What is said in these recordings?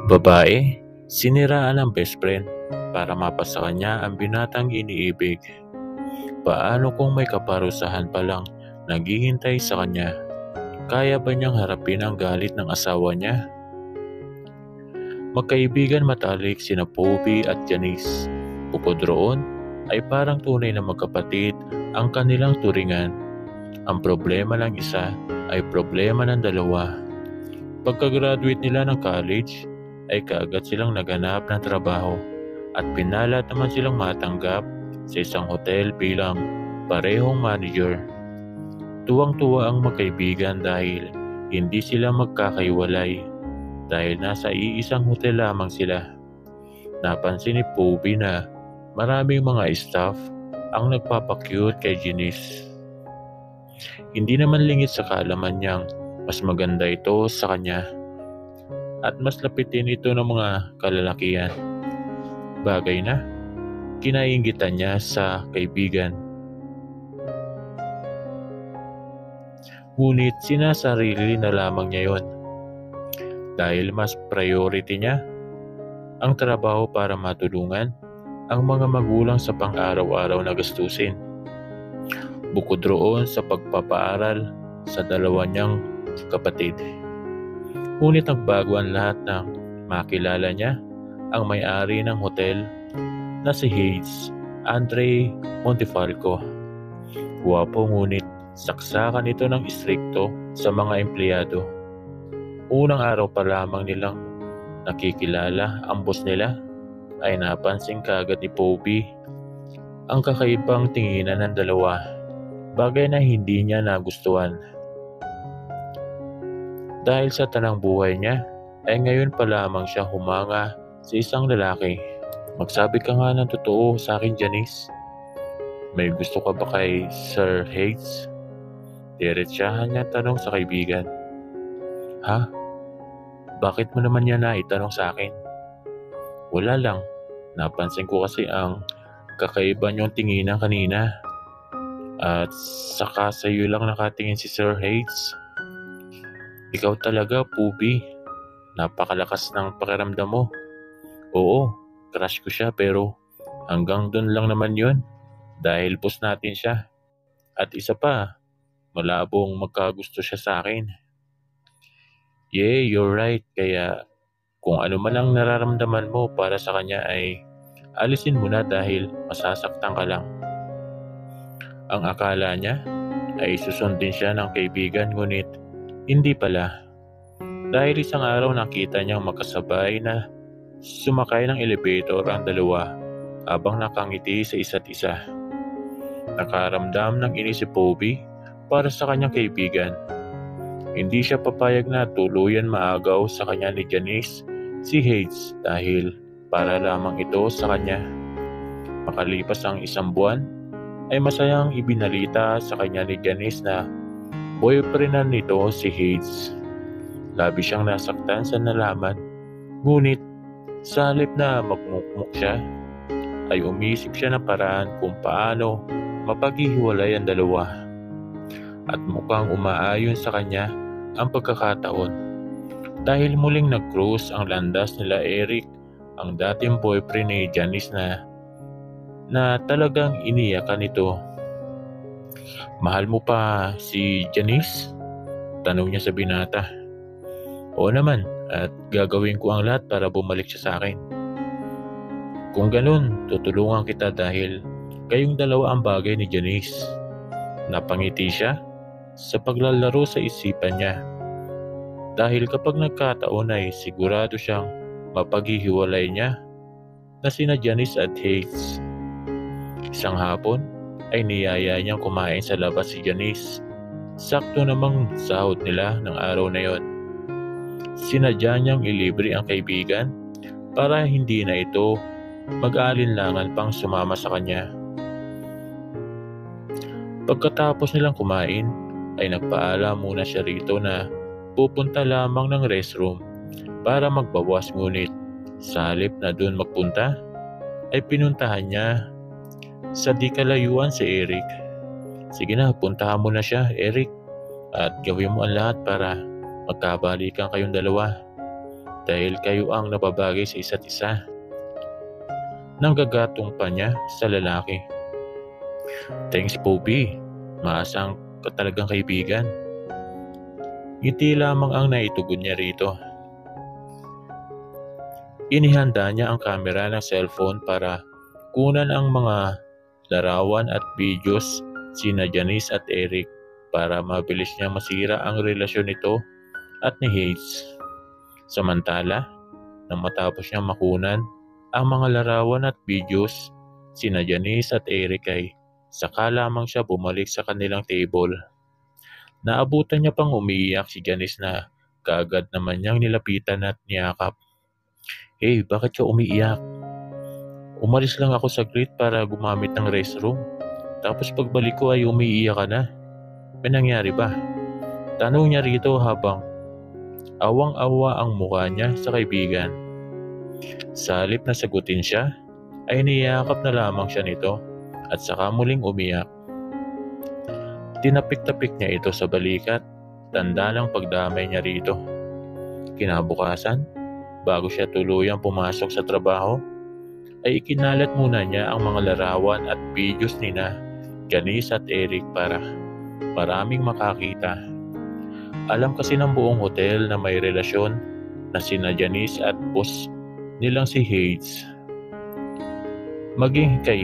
Babae, siniraan ng best friend para mapasa kanya ang binatang iniibig. Paano kung may kaparusahan palang naghihintay sa kanya? Kaya ba niyang harapin ang galit ng asawa niya? Magkaibigan matalik sina Poby at Janice. Bukod roon, ay parang tunay na magkapatid ang kanilang turingan. Ang problema ng isa ay problema ng dalawa. Pagka-graduate nila ng college, ay kaagad silang naganap ng trabaho at pinalat naman silang matanggap sa isang hotel bilang parehong manager. Tuwang-tuwa ang magkaibigan dahil hindi sila magkakaiwalay dahil nasa iisang hotel lamang sila. Napansin ni Poby na maraming mga staff ang nagpapakyut kay Janice. Hindi naman lingid sa kaalaman niyang mas maganda ito sa kanya at mas lapitin ito ng mga kalalakihan. Bagay na kinainggitan niya sa kaibigan. Ngunit sinasarili na lamang niya yon dahil mas priority niya ang trabaho para matulungan ang mga magulang sa pang-araw-araw na gastusin. Bukod roon sa pagpapaaral sa dalawa niyang kapatid. Ngunit nagbago ang lahat nang makilala niya ang may-ari ng hotel na si Hayes Andre Montefalco. Guwapo ngunit saksakan ito ng istrikto sa mga empleyado. Unang araw pa lamang nilang nakikilala ang boss nila ay napansin kaagad ni Poby ang kakaibang tinginan ng dalawa, bagay na hindi niya nagustuhan. Dahil sa tanang buhay niya, ay ngayon pa lamang siya humanga sa isang lalaki. Magsabi ka nga ng totoo sa akin, Janice. May gusto ka ba kay Sir Hayes? Diretsahan niya tanong sa kaibigan. Ha? Bakit mo naman niya naitanong sa akin? Wala lang. Napansin ko kasi ang kakaiba niyong tinginan kanina. At saka sa iyo lang nakatingin si Sir Hayes. Ikaw talaga, Poby. Napakalakas ng pakiramdam mo. Oo, crush ko siya pero hanggang doon lang naman yun. Dahil boss natin siya. At isa pa, malabong magkagusto siya sa akin. Yeah, you're right. Kaya kung ano man ang nararamdaman mo para sa kanya ay alisin mo na dahil masasaktan ka lang. Ang akala niya ay susundin siya ng kaibigan ngunit hindi pala. Dahil isang araw nakita niyang magkasabay na sumakay ng elevator ang dalawa habang nakangiti sa isa't isa. Nakaramdam ng inis si Poby para sa kanyang kaibigan. Hindi siya papayag na tuluyan maagaw sa kanya ni Janice si Hayes dahil para lamang ito sa kanya. Makalipas ang isang buwan ay masayang ibinalita sa kanya ni Janice na boyfriend na nito si Hayes. Labi siyang nasaktan sa nalaman. Ngunit sa halip na magmukmuk siya, ay umisip siya ng paraan kung paano mapaghihiwalay ang dalawa. At mukhang umaayon sa kanya ang pagkakataon. Dahil muling nag-cross ang landas nila Eric, ang dating boyfriend ni Janice na talagang iniyakan ito. Mahal mo pa si Janice? Tanong niya sa binata. Oo naman, at gagawin ko ang lahat para bumalik siya sa akin. Kung ganun, tutulungan kita dahil kayong dalawa ang bagay ni Janice. Napangiti siya sa paglalaro sa isipan niya. Dahil kapag nagkataon ay sigurado siyang mapaghihiwalay niya na sina Janice at Hayes. Isang hapon ay niyaya niyang kumain sa labas si Janice. Sakto namang sahod nila ng araw na yon. Sinadya niyang ilibre ang kaibigan para hindi na ito mag-aalinlangan pang sumama sa kanya. Pagkatapos nilang kumain ay nagpaalam muna siya rito na pupunta lamang ng restroom para magbawas, ngunit sa halip na doon magpunta ay pinuntahan niya sa di kalayuan si Eric. Sige na, puntahan mo na siya, Eric, at gawin mo ang lahat para magkabalikan kayong dalawa. dahil kayo ang nababagay sa isa't isa. Nanggagatong pa niya sa lalaki. Thanks Poby, maasang ka talagang kaibigan. Ngiti lamang ang naitugon niya rito. Inihanda niya ang kamera ng cellphone para kunan ang mga larawan at videos sina Janice at Eric para mabilis niya masira ang relasyon nito at ni Hayes. Samantala, nang matapos niyang makunan ang mga larawan at videos sina Janice at Eric ay saka lamang siya bumalik sa kanilang table. Naabutan niya pang umiiyak si Janice na kaagad naman niyang nilapitan at niyakap. Hey, bakit ka umiiyak? Umalis lang ako saglit para gumamit ng restroom. Tapos pagbalik ko ay umiiyak ka na. May nangyari ba? Tanong niya rito habang awang-awa ang mukha niya sa kaibigan. Sa halip na sagutin siya, ay niyakap na lamang siya nito at saka muling umiyak. Tinapik-tapik niya ito sa balikat, tanda ng pagdamay niya rito. Kinabukasan, bago siya tuluyang pumasok sa trabaho, ay ikinalat muna niya ang mga larawan at videos nina Janice at Eric para maraming makakita. Alam kasi ng buong hotel na may relasyon na sina Janice at boss nilang si Hayes. Maging kay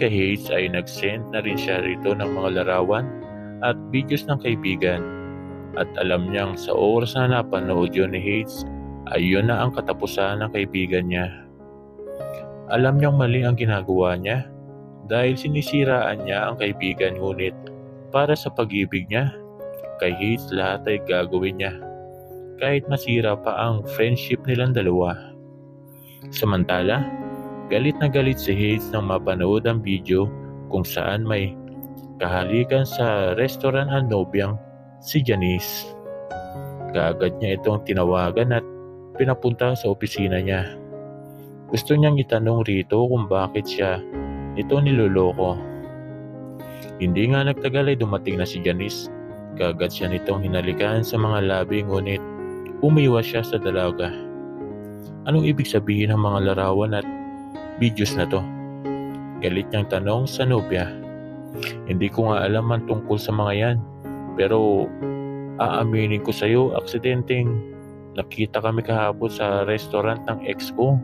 Hayes ay nag-send na rin siya rito ng mga larawan at videos ng kaibigan. At alam niyang sa oras na napanood yun ni Hayes ay yun na ang katapusan ng kaibigan niya. Alam niyang mali ang ginagawa niya dahil sinisiraan niya ang kaibigan, ngunit para sa pag-ibig niya kay Hayes lahat ay gagawin niya kahit masira pa ang friendship nilang dalawa. Samantala, galit na galit si Hayes nang mapanood ang video kung saan may kahalikan sa restaurant ang nobyang si Janice. Kaagad niya itong tinawagan at pinapunta sa opisina niya. Gusto niyang itanong rito kung bakit siya ito niloloko. Hindi nga nagtagal ay dumating na si Janice. Kaagad siya nitong hinalikan sa mga labi, ngunit umiwas siya sa dalaga. Anong ibig sabihin ng mga larawan at videos na to? Galit niyang tanong sa nobya. Hindi ko nga alam man tungkol sa mga yan, pero aaminin ko sa'yo, aksidenteng nakita kami kahapon sa restaurant ng ex ko.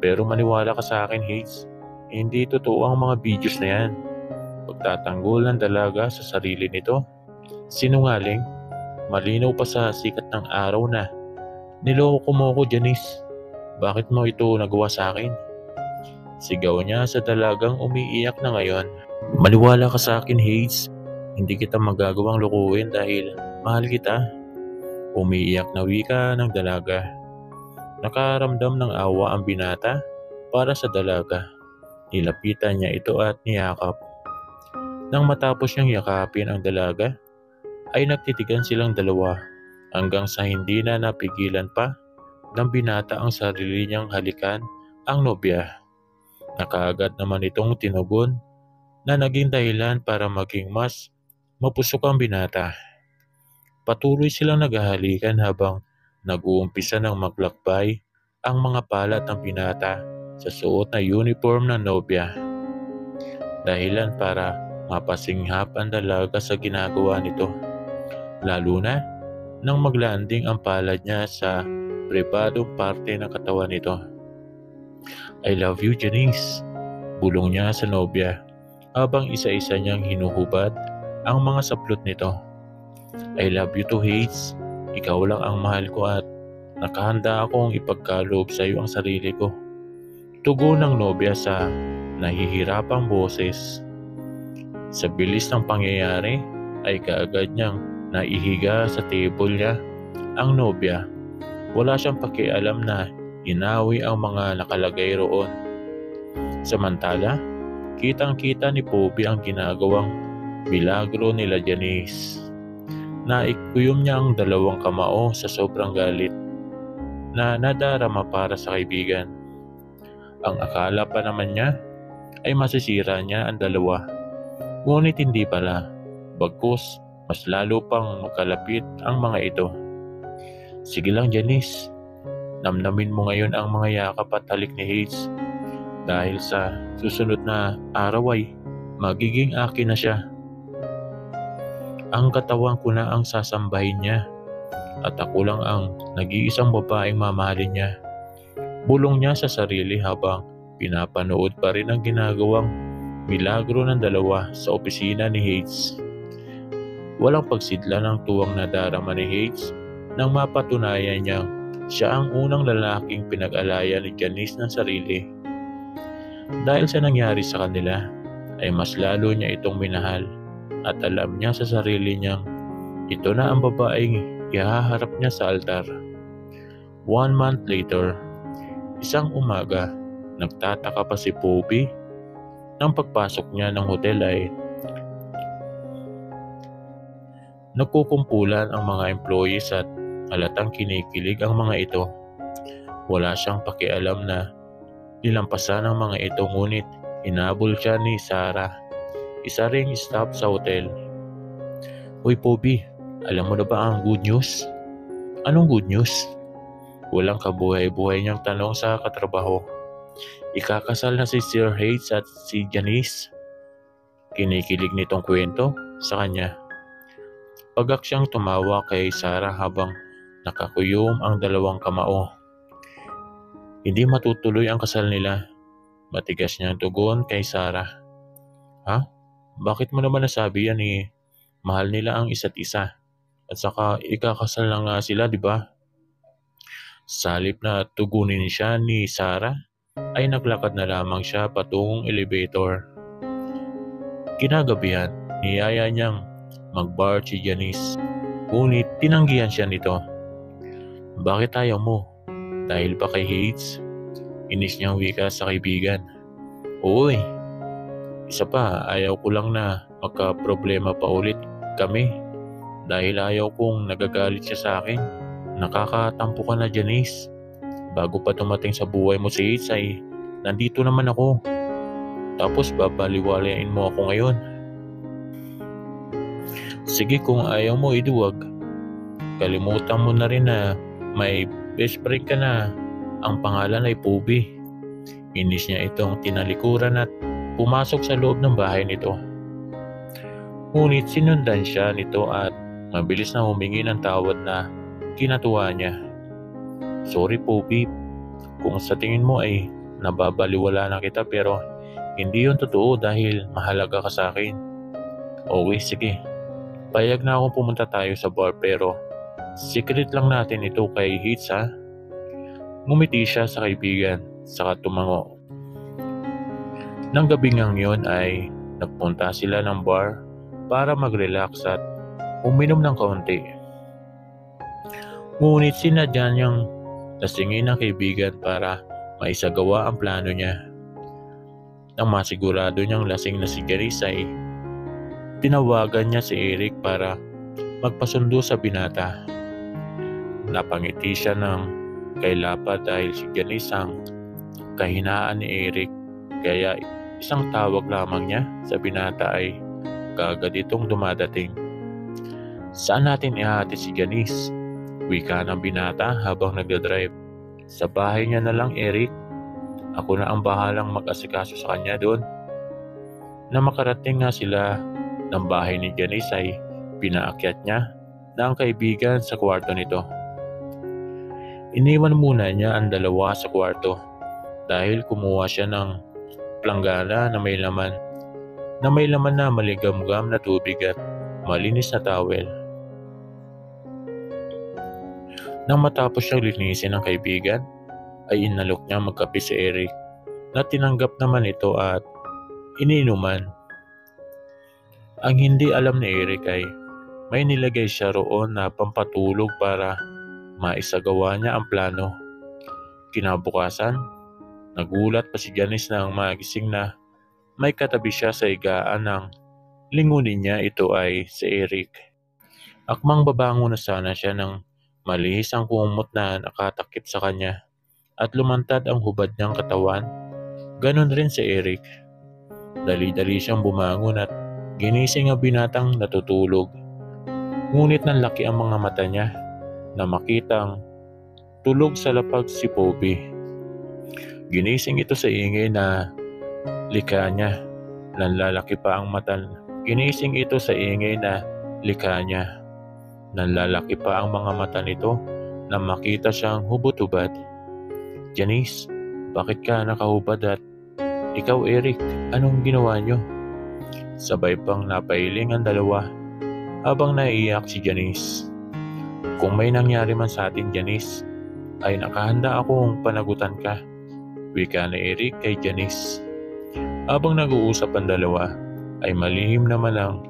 Pero maniwala ka sa akin, Hayes, hindi totoo ang mga videos na yan. Pagtatanggol ng dalaga sa sarili nito. Sinungaling, malinaw pa sa sikat ng araw na niloko mo ko, Janice. Bakit mo ito nagawa sa akin? Sigaw niya sa dalagang umiiyak na ngayon. Maniwala ka sa akin, Hayes. Hindi kita magagawang lukuhin dahil mahal kita. Umiiyak na wika ng dalaga. Nakaramdam ng awa ang binata para sa dalaga. Nilapitan niya ito at niyakap. Nang matapos niyang yakapin ang dalaga, ay nagtitigan silang dalawa hanggang sa hindi na napigilan pa ng binata ang sarili niyang halikan ang nobya. Nakaagad naman itong tinugon na naging dahilan para maging mas mapusok ang binata. Patuloy silang naghahalikan habang nag-uumpisa ng maglakbay ang mga palat ng binata sa suot na uniform ng nobya. Dahilan para mapasinghap ang dalaga sa ginagawa nito. Lalo na nang maglanding ang palad niya sa pribadong parte ng katawan nito. I love you, Janice. Bulong niya sa nobya habang isa-isa niyang hinuhubad ang mga saplot nito. I love you too, Hayes. Ikaw lang ang mahal ko at nakahanda akong ipagkaloob sa iyo ang sarili ko. Tugon ng nobya sa nahihirapang boses. Sa bilis ng pangyayari ay kaagad niyang naihiga sa table niya ang nobya. Wala siyang pakialam na inawi ang mga nakalagay roon. Samantala, kitang-kita ni Poby ang ginagawang milagro nila Janice. Naikuyom niya ang dalawang kamao sa sobrang galit na nadarama para sa kaibigan. Ang akala pa naman niya ay masisira niya ang dalawa. Ngunit hindi pala, bagkus mas lalo pang magkalapit ang mga ito. Sige lang Janice, namnamin mo ngayon ang mga yakap at halik ni Hayes dahil sa susunod na araw ay magiging akin na siya. Ang katawan ko na ang sasambahin niya at ako lang ang nag-iisang babaeng mamahalin niya. Bulong niya sa sarili habang pinapanood pa rin ang ginagawang milagro ng dalawa sa opisina ni Hayes. Walang pagsidla ng tuwang nadarama ni Hayes nang mapatunayan niyang siya ang unang lalaking pinag-alaya ni Janice ng sarili. Dahil sa nangyari sa kanila ay mas lalo niya itong minahal at alam niya sa sarili niyang ito na ang babaeng ihaharap niya sa altar. 1 month later, isang umaga, nagtataka pa si Poppy. Nang pagpasok niya ng hotel ay nagkukumpulan ang mga employees at halatang kinikilig ang mga ito. Wala siyang pakialam na nilampasan ang mga ito ngunit hinabol siya ni Sarah, isa ring staff sa hotel. Uy Poppy, alam mo na ba ang good news? Anong good news? Walang kabuhay-buhay niyang tanong sa katrabaho. Ikakasal na si Sir Hayes at si Janice. Kinikilig nitong kwento sa kanya. Pagak siyang tumawa kay Sarah habang nakakuyom ang dalawang kamao. Hindi matutuloy ang kasal nila. Matigas niyang tugon kay Sarah. Ha? Bakit mo naman nasabi yan eh? Mahal nila ang isa't isa. At saka ikakasal na nga sila, di ba? Salip na tugunin siya ni Sarah, ay naglakad na lamang siya patungong elevator. Kinagabihan, niyaya niyang mag-bar si Janice. Ngunit tinanggihan siya nito. Bakit ayaw mo? Dahil ba kay Hayes? Inis niyang wika sa kaibigan. Oo eh. Isa pa, ayaw ko lang na magka-problema pa ulit kami. Dahil ayaw kong nagagalit siya sa akin. Nakakatampo ka na Janice. Bago pa tumating sa buhay mo si Hayes ay nandito naman ako. Tapos babaliwalain mo ako ngayon. Sige kung ayaw mo iduwag. Kalimutan mo na rin na may best friend ka na. Ang pangalan ay Poppy. Inis niya itong tinalikuran at pumasok sa loob ng bahay nito. Ngunit sinundan siya nito at mabilis na humingi ng tawad na kinatuwa niya. Sorry Poppy, kung sa tingin mo ay nababaliwala na kita pero hindi yun totoo dahil mahalaga ka sa akin. Okay, sige. Payag na akong pumunta tayo sa bar pero secret lang natin ito kay Hayes ha. Ngumiti siya sa kaibigan saka tumango. Nang gabing ang yun ay nagpunta sila ng bar para mag-relax at uminom ng kaunti. Ngunit sinadya niyang lasingin ang kaibigan para maisagawa ang plano niya. Nang masigurado niyang lasing na si Janice ay tinawagan niya si Eric para magpasundo sa binata. Napangiti siya ng kailapa dahil si Janice ang kahinaan ni Eric kaya isang tawag lamang niya sa binata ay kaagad itong dumadating. Saan natin ihati si Janice? Wika ng binata habang nagdadrive. Sa bahay niya na lang Eric. Ako na ang bahalang mag-asikaso sa kanya doon. Na makarating nga sila ng bahay ni Janice ay pinaakyat niya na ang kaibigan sa kwarto nito. Iniwan muna niya ang dalawa sa kwarto dahil kumuha siya ng planggana na may laman na maligamgam na tubig at malinis na towel. Nang matapos siyang linisin ng kaibigan, ay inalok niya magkape si Eric na tinanggap naman ito at iniinuman. Ang hindi alam ni Eric ay may nilagay siya roon na pampatulog para maisagawa niya ang plano. Kinabukasan, nagulat pa si Janice nang magising na may katabi siya sa higaan ng lingunin niya ito ay si Eric. Akmang babango na sana siya nang malihis ang kumot na nakatakip sa kanya at lumantad ang hubad niyang katawan. Ganon rin si Eric. Dali-dali siyang bumangon at ginising ang binatang natutulog. Ngunit nanlaki ang mga mata niya na makitang tulog sa lapag si Poby. Ginising ito sa ingay na likha niya. Nanlalaki pa ang mata. Ginising ito sa ingay na likha niya. Nanlalaki pa ang mga mata nito na makita siyang hubot-hubad. Janice, bakit ka nakahubad at ikaw Eric, anong ginawa niyo? Sabay pang napailing ang dalawa habang naiiyak si Janice. Kung may nangyari man sa atin Janice, ay nakahanda akong panagutan ka, wika ni Eric kay Janice. Habang nag-uusap ang dalawa, ay malihim naman ang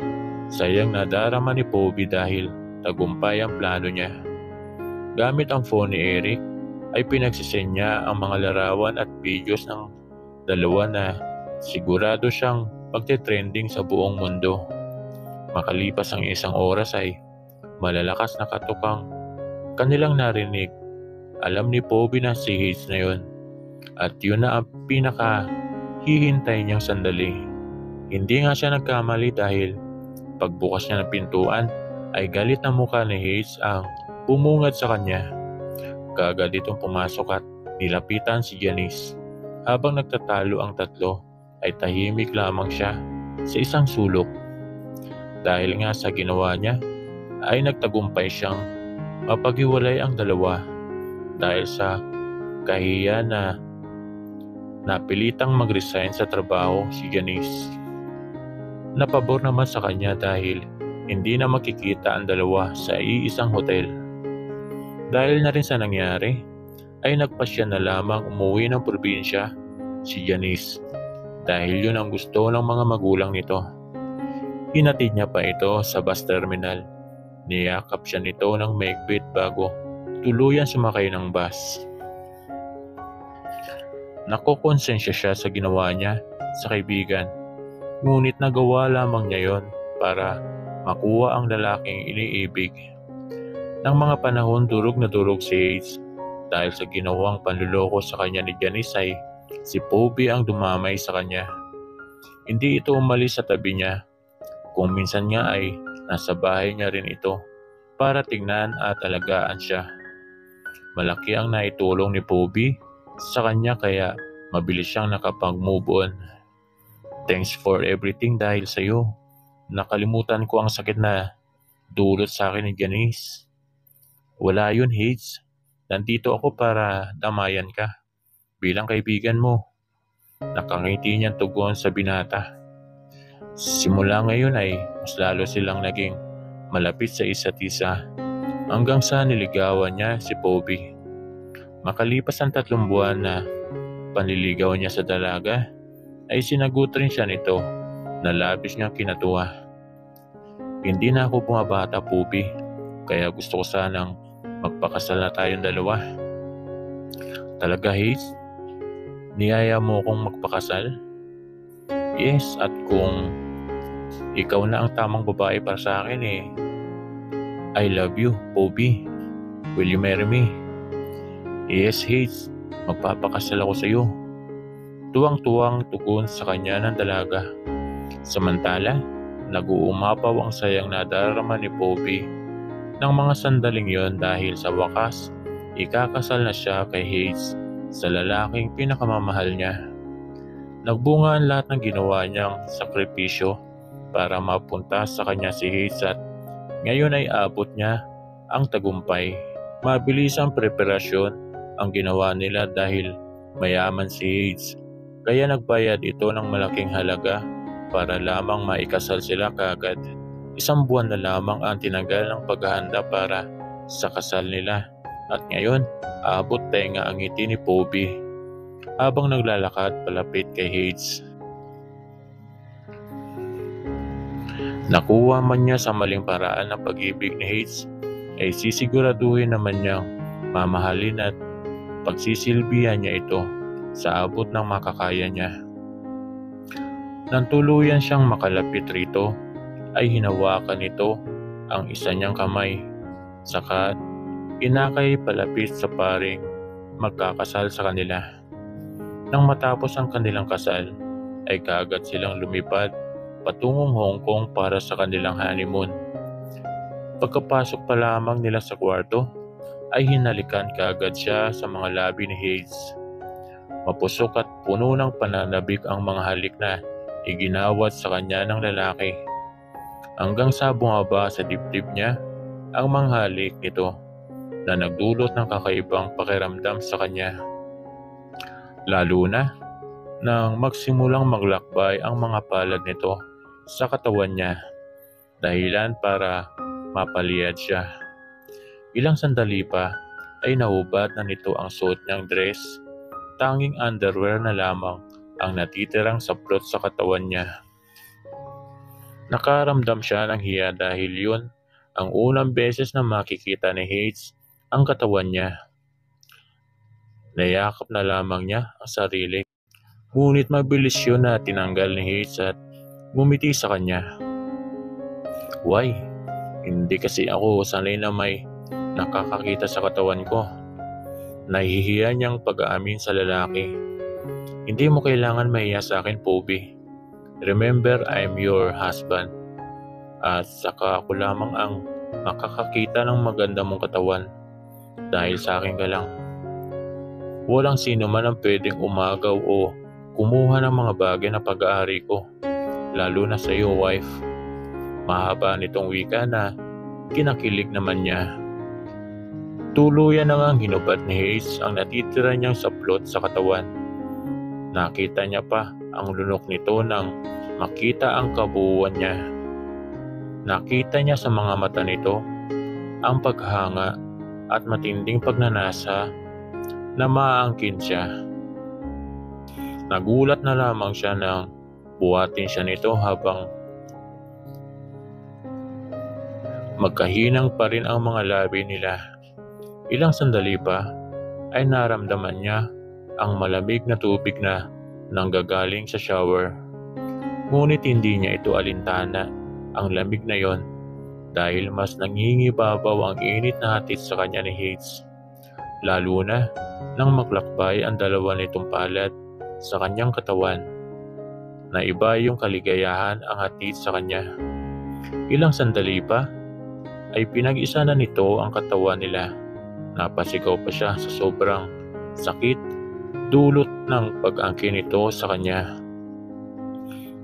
sayang nadarama ni Poby dahil tagumpay ang plano niya. Gamit ang phone ni Eric, ay pinagsisenya ang mga larawan at videos ng dalawa na sigurado siyang magte-trending sa buong mundo. Makalipas ang isang oras ay malalakas na katukang kanilang narinig. Alam ni Poby na si Hayes na yun at yun na ang pinakahihintay niyang sandali. Hindi nga siya nagkamali dahil pagbukas niya ng pintuan ay galit na mukha ni Hayes ang bumungad sa kanya. Kaagad itong pumasok at nilapitan si Janice. Habang nagtatalo ang tatlo ay tahimik lamang siya sa isang sulok. Dahil nga sa ginawa niya ay nagtagumpay siyang mapaghiwalay ang dalawa dahil sa kahiya na napilitang mag-resign sa trabaho si Janice. Napabor naman sa kanya dahil hindi na makikita ang dalawa sa iisang hotel. Dahil na rin sa nangyari ay nagpasya na lamang umuwi ng probinsya si Janice dahil yun ang gusto ng mga magulang nito. Hinatid niya pa ito sa bus terminal. Niyakap siya nito ng mahigpit bago tuluyan sumakay ng bus. Nakokonsensya siya sa ginawa niya sa kaibigan, ngunit nagawa lamang niya yon para makuha ang lalaking iniibig. Nang mga panahon durog na durog si Hayes dahil sa ginawang panluloko sa kanya ni Janice ay si Poby ang dumamay sa kanya. Hindi ito umalis sa tabi niya, kung minsan nga ay nasa bahay niya rin ito para tingnan at alagaan siya. Malaki ang naitulong ni Poby sa kanya kaya mabilis siyang nakapag-move on. Thanks for everything dahil sa iyo. Nakalimutan ko ang sakit na dulot sa akin ni Janice. Wala yun, Hayes. Nandito ako para damayan ka bilang kaibigan mo. Nakangiti niyang tugon sa binata. Simula ngayon ay mas lalo silang naging malapit sa isa't isa hanggang sa niligawan niya si Poby. Makalipas ang 3 buwan na panliligaw niya sa dalaga ay sinagot rin siya nito na labis niyang kinatuwa. Hindi na ako bumabata Poby, kaya gusto ko sanang magpakasal na tayong dalawa. Talaga Hayes? Niyaya mo akong magpakasal? Yes, at kung ikaw na ang tamang babae para sa akin I love you, Poby. Will you marry me? Yes, Hayes. Magpapakasal ako sa iyo. Tuwang-tuwang tugon sa kanya ng dalaga. Samantala, nag-uumapaw ang sayang nadarama ni Poby ng mga sandaling yon dahil sa wakas, ikakasal na siya kay Hayes sa lalaking pinakamamahal niya. Nagbunga ang lahat ng ginawa niyang sakripisyo para mapunta sa kanya si Hayes at ngayon ay abot niya ang tagumpay. Mabilis ang preparasyon ang ginawa nila dahil mayaman si Hayes. Kaya nagbayad ito ng malaking halaga para lamang maikasal sila kaagad. 1 buwan na lamang ang tinagal ng paghahanda para sa kasal nila. At ngayon, abot tenga ang ngiti ni Poby habang naglalakad palapit kay Hayes. Nakuha man niya sa maling paraan ng pag-ibig ni Hayes, ay sisiguraduhin naman niyang mamahalin at pagsisilbihan niya ito sa abot ng makakaya niya. Nang tuluyan siyang makalapit rito, ay hinawakan nito ang isa niyang kamay, saka inakay palapit sa paring magkakasal sa kanila. Nang matapos ang kanilang kasal, ay kaagad silang lumipad patungong Hong Kong para sa kanilang honeymoon. Pagkapasok pa lamang nila sa kwarto, ay hinalikan kaagad siya sa mga labi ni Hayes. Mapusok at puno ng pananabik ang mga halik na iginawat sa kanya ng lalaki. Hanggang sa bumaba sa dibdib niya ang mga halik nito na nagdulot ng kakaibang pakiramdam sa kanya. Lalo na nang magsimulang maglakbay ang mga palad nito sa katawan niya, dahilan para mapaliyad siya. Ilang sandali pa ay nahubad na nito ang suot niyang dress. Tanging underwear na lamang ang natitirang saplot sa katawan niya. Nakaramdam siya ng hiya dahil yun ang unang beses na makikita ni Hayes ang katawan niya. Nayakap na lamang niya ang sarili. Ngunit mabilis yun na tinanggal ni Hayes at ngumiti sa kanya. Why? Hindi kasi ako sanay na may nakakakita sa katawan ko. Nahihiya niyang pag-aamin sa lalaki. Hindi mo kailangan mahiya sa akin, Poby. Remember, I'm your husband. At saka ako lamang ang makakakita ng maganda mong katawan. Dahil sa akin ka lang. Walang sino man ang pwedeng umagaw o kumuha ng mga bagay na pag-aari ko. Lalo na sa iyo, wife. Mahaba nitong wika na kinakilig naman niya. Tuluyan na ngang hinubad ni Hayes ang natitira niyang saplot sa katawan. Nakita niya pa ang lunok nito nang makita ang kabuuan niya. Nakita niya sa mga mata nito ang paghanga at matinding pagnanasa na maaangkin siya. Nagulat na lamang siya nang buhatin siya nito habang magkahinang pa rin ang mga labi nila. Ilang sandali pa ay naramdaman niya ang malamig na tubig na nanggagaling sa shower. Ngunit hindi niya ito alintana ang lamig na yon dahil mas nangingibabaw ang init na hatid sa kanya ni Hayes. Lalo na nang maglakbay ang dalawa nitong palad sa kanyang katawan na iba yung kaligayahan ang hatid sa kanya. Ilang sandali pa ay pinag-isa na nito ang katawan nila. Napasigaw pa siya sa sobrang sakit dulot ng pag-angkin nito sa kanya.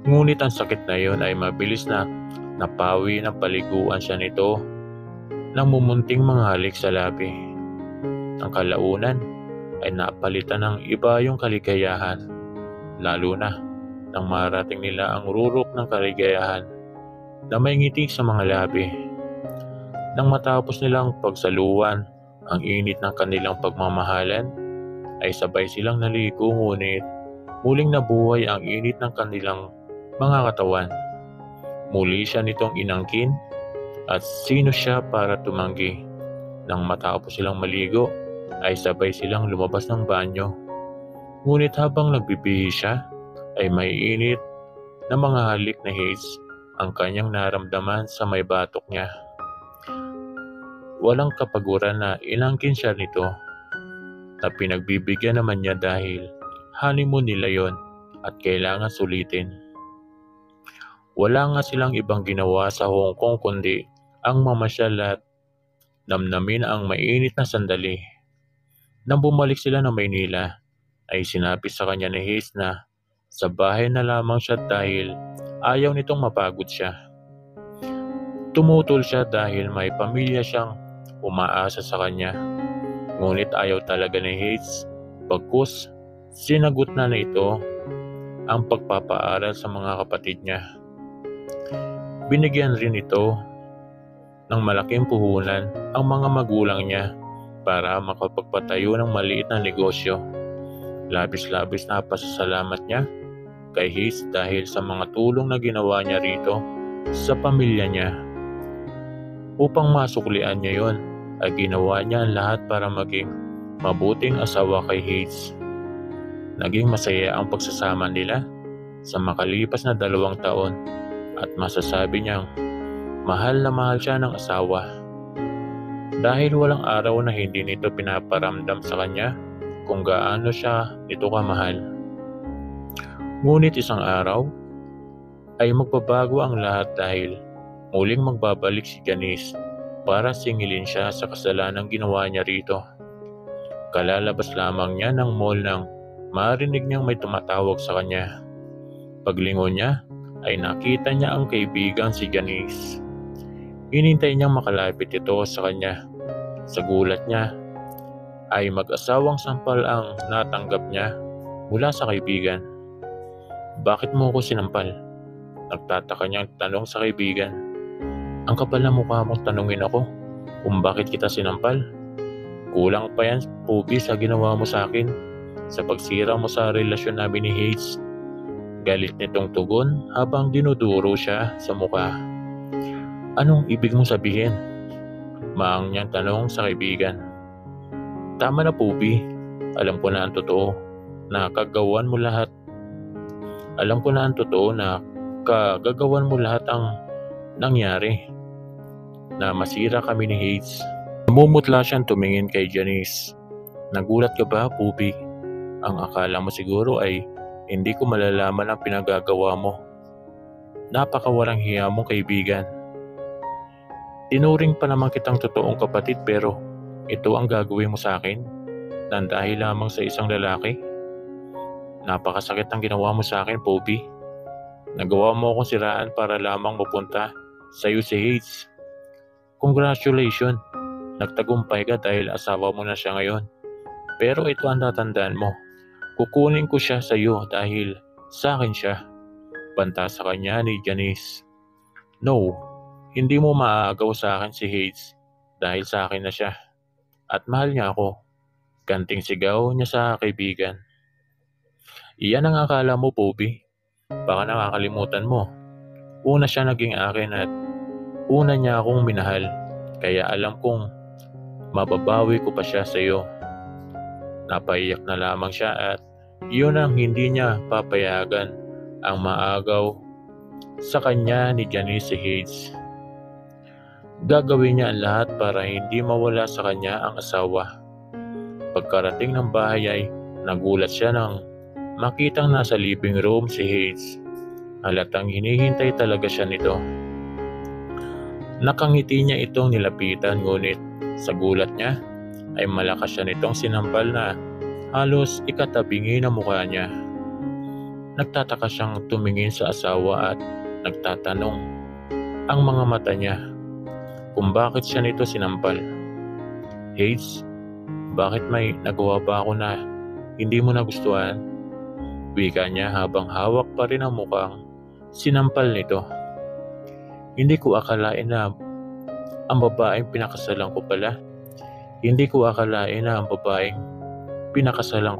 Ngunit ang sakit na yon ay mabilis na napawi ng paliguan siya nito ng mumunting mga halik sa labi. Ang kalaunan ay napalitan ng iba yung kaligayahan, lalo na nang marating nila ang rurok ng kaligayahan na may ngiti sa mga labi. Nang matapos nilang pagsaluan ang init ng kanilang pagmamahalan, ay sabay silang naligo ngunit muling nabuhay ang init ng kanilang mga katawan. Muli siya nitong inangkin at sino siya para tumanggi. Nang matapos silang maligo, ay sabay silang lumabas ng banyo. Ngunit habang nagbibihis siya, ay may init na mga halik na Hayes ang kanyang naramdaman sa may batok niya. Walang kapaguran na inangkin siya nito na pinagbibigyan naman niya dahil honeymoon nila yon at kailangan sulitin. Wala nga silang ibang ginawa sa Hong Kong kundi ang mamasyal at namnamin ang mainit na sandali. Nang bumalik sila ng Maynila, ay sinabi sa kanya ni Hayes na sa bahay na lamang siya dahil ayaw nitong mapagod siya. Tumutol siya dahil may pamilya siyang umaasa sa kanya. Ngunit ayaw talaga ni Hayes, bagkus sinagot na ito ang pagpapaaral sa mga kapatid niya. Binigyan rin ito ng malaking puhunan ang mga magulang niya para makapagpatayo ng maliit na negosyo. Labis-labis na pasasalamat niya kay Hayes dahil sa mga tulong na ginawa niya rito sa pamilya niya. Upang masuklian niya yon, ay ginawa niya ang lahat para maging mabuting asawa kay Hayes. Naging masaya ang pagsasama nila sa makalipas na 2 taon at masasabi niyang mahal na mahal siya ng asawa. Dahil walang araw na hindi nito pinaparamdam sa kanya kung gaano siya nito kamahal. Ngunit isang araw ay magbabago ang lahat dahil muling magbabalik si Janice para singilin siya sa kasalanang ginawa niya rito. Kalalabas lamang niya ng mall nang marinig niyang may tumatawag sa kanya. Paglingon niya ay nakita niya ang kaibigan si Janice. Hinintay niyang makalapit ito sa kanya. Sa gulat niya ay mag-asawang sampal ang natanggap niya mula sa kaibigan. "Bakit mo ko sinampal?" Nagtataka niyang tanong sa kaibigan. "Ang kapal na mukha mong tanungin ako kung bakit kita sinampal. Kulang pa yan, Poby, sa ginawa mo sa akin sa pagsira mo sa relasyon namin ni Hayes." Galit nitong tugon habang dinuduro siya sa mukha. "Anong ibig mong sabihin?" Maang niyang tanong sa kaibigan. "Tama na, Poby. Alam ko na ang totoo na kagagawan mo lahat. Kagagawan mo lahat ang nangyari na masira kami ni Hayes." Namumutla siyang tumingin kay Janice. "Nagulat ka ba, Poby? Ang akala mo siguro ay hindi ko malalaman ang pinagagawa mo. Napakawalang hiya mong kaibigan. Tinuring pa naman kitang totoong kapatid pero ito ang gagawin mo sa akin nang dahil lamang sa isang lalaki. Napakasakit ang ginawa mo sa akin, Poby. Nagawa mo akong siraan para lamang mapunta sa iyo si Hayes. Congratulations, nagtagumpay ka dahil asawa mo na siya ngayon. Pero ito ang tatandaan mo. Kukunin ko siya sa iyo dahil sa akin siya." Banta sa kanya ni Janice. "No, hindi mo maaagaw sa akin si Hayes dahil sa akin na siya. At mahal niya ako." Kanting sigaw niya sa kaibigan. "Iyan ang akala mo, Poby. Baka nakakalimutan mo. Una siya naging akin at una niya akong minahal. Kaya alam kong mababawi ko pa siya sa iyo." Napaiyak na lamang siya at iyon ang hindi niya papayagan ang maagaw sa kanya ni Janice si Hayes. Gagawin niya ang lahat para hindi mawala sa kanya ang asawa. Pagkarating ng bahay ay nagulat siya nang makitang nasa living room si Hayes. Halatang hinihintay talaga siya nito. Nakangiti niya itong nilapitan ngunit sa gulat niya ay malakas siya nitong sinampal na halos ikatabingi ng mukha niya. Nagtataka siyang tumingin sa asawa at nagtatanong ang mga mata niya kung bakit siya nito sinampal. "Hayes, bakit may nagawa ba ako na hindi mo nagustuhan?" Wika niya habang hawak pa rin ang mukhang sinampal nito. Hindi ko akalain na ang babaeng pinakasalan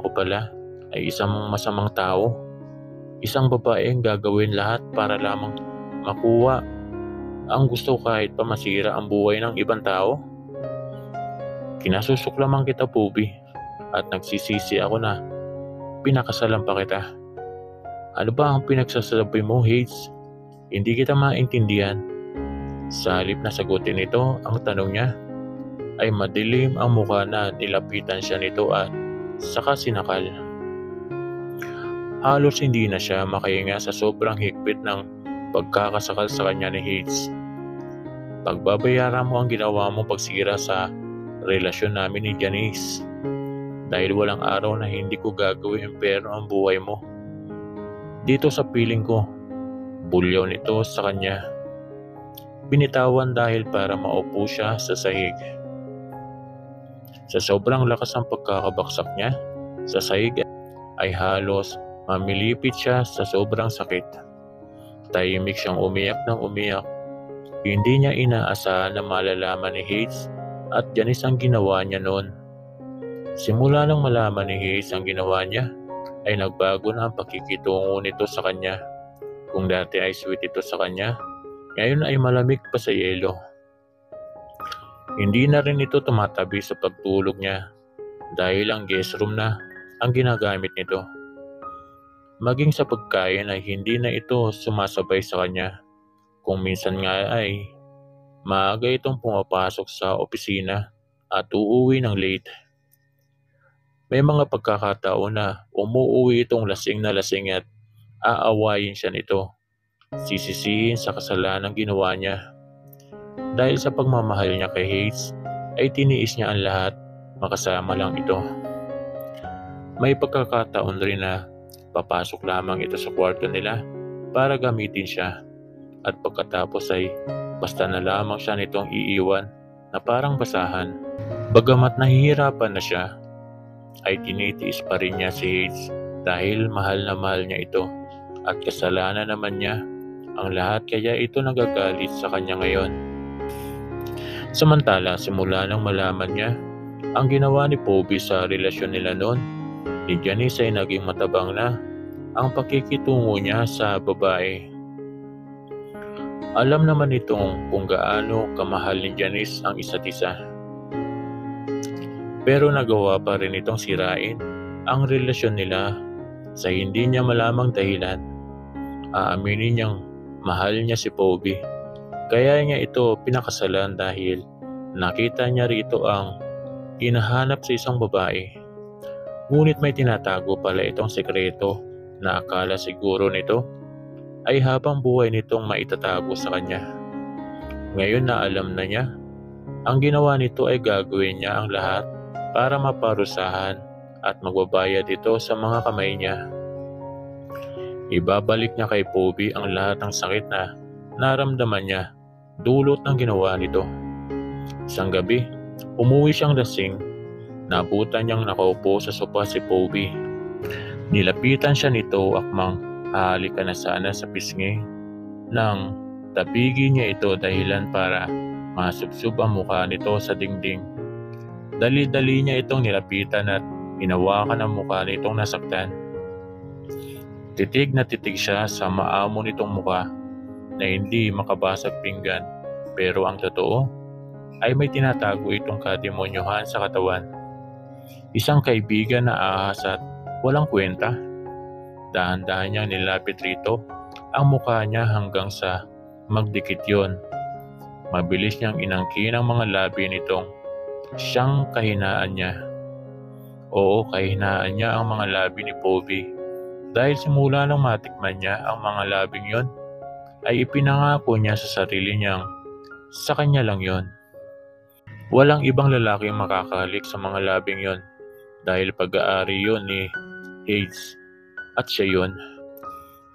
ko pala ay isang masamang tao. Isang babaeng gagawin lahat para lamang makuha ang gusto kahit pa masira ang buhay ng ibang tao. Kinasusuklaman kita, Poby, at nagsisisi ako na pinakasalan pa kita. Ano ba ang pinagsasabi mo, Hayes? Hindi kita maintindihan. Sa halip na sagutin ito ang tanong niya, ay madilim ang mukha na nilapitan siya nito at saka sinakal. Halos hindi na siya makahinga sa sobrang higpit ng pagkakasakal sa kanya ni Hayes. "Pagbabayaran mo ang ginawa mong pagsira sa relasyon namin ni Janice. Dahil walang araw na hindi ko gagawin pero ang buhay mo. Dito sa piling ko." Bulyaw nito sa kanya. Binitawan dahil para maupo siya sa sahig. Sa sobrang lakas ng pagkakabaksak niya sa sahig ay halos mamilipit siya sa sobrang sakit. Tahimik siyang umiyak ng umiyak. Hindi niya inaasahan na malalaman ni Hayes at Janice ang ginawa niya noon. Simula nang malaman ni Hayes ang ginawa niya, ay nagbago na ang pakikitungo nito sa kanya. Kung dati ay sweet ito sa kanya, ngayon ay malamig pa sa yelo. Hindi na rin ito tumatabi sa pagtulog niya dahil ang guest room na ang ginagamit nito. Maging sa pagkain ay hindi na ito sumasabay sa kanya. Kung minsan nga ay maaga itong pumapasok sa opisina at uuwi ng late. May mga pagkakataon na umuuwi itong lasing na lasing at aawayin siya nito. Sisisihin sa kasalanang ginawa niya. Dahil sa pagmamahal niya kay Hayes, ay tiniis niya ang lahat, makasama lang ito. May pagkakataon rin na papasok lamang ito sa kwarto nila para gamitin siya, at pagkatapos ay basta na lamang siya nitong iiwan na parang basahan. Bagamat nahihirapan na siya, ay tinitiis pa rin niya si Hayes dahil mahal na mahal niya ito, at kasalanan naman niya ang lahat, kaya ito nagagalit sa kanya ngayon. Samantala, simula nang malaman niya ang ginawa ni Poby sa relasyon nila noon, ni Janice ay naging matabang na ang pakikitungo niya sa babae. Alam naman itong kung gaano kamahal ni Janice ang isa't isa. Pero nagawa pa rin itong sirain ang relasyon nila sa hindi niya malamang dahilan. Aaminin niyang mahal niya si Poby, kaya niya ito pinakasalan dahil nakita niya rito ang hinahanap sa isang babae. Ngunit may tinatago pala itong sekreto na akala siguro nito ay habang buhay nitong maitatago sa kanya. Ngayon na alam na niya, ang ginawa nito ay gagawin niya ang lahat para maparusahan at magbabayad ito sa mga kamay niya. Ibabalik niya kay Poby ang lahat ng sakit na naramdaman niya dulot ng ginawa nito. Isang gabi, umuwi siyang lasing. Nabutan niyang nakaupo sa sopa si Poby. Nilapitan siya nito akmang hahalikan na sana sa pisngi nang tabigin niya ito dahilan para masubsob ang mukha nito sa dingding. Dali-dali niya itong nilapitan at hinawakan ang mukha nitong nasaktan. Titig na titig siya sa maamo nitong mukha na hindi makabasag pinggan, pero ang totoo ay may tinatago itong kademonyohan sa katawan. Isang kaibigan na ahas at walang kwenta. Dahan-dahan niyang nilapit rito ang mukha niya hanggang sa magdikit yon. Mabilis niyang inangkin ang mga labi nitong siyang kahinaan niya. Oo, kahinaan niya ang mga labi ni Poby. Dahil simula nang matikman niya ang mga labing yon, ay ipinangako niya sa sarili niyang sa kanya lang yon. Walang ibang lalaking makakahalik sa mga labing yon dahil pag-aari yon ni Hayes at siya yon.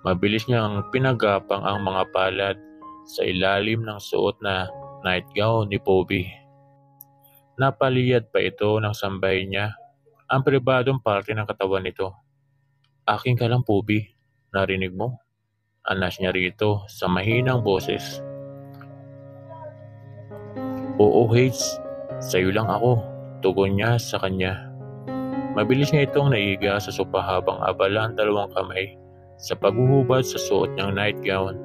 Mabilis niyang pinagapang ang mga palad sa ilalim ng suot na nightgown ni Poby. Napaliyad pa ito ng sambahin niya ang pribadong parte ng katawan nito. "Akin ka lang, Poby. Narinig mo?" Anas niya rito sa mahinang boses. "Oo, Hayes. Sa'yo lang ako," tugon niya sa kanya. Mabilis niya itong naiga sa sopa habang abala ang dalawang kamay sa paghuhubad sa suot niyang nightgown.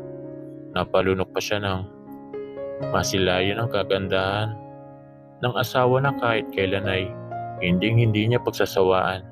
Napalunok pa siya ng masilayan ang kagandahan ng asawa na kahit kailan ay hindi niya pagsasawaan.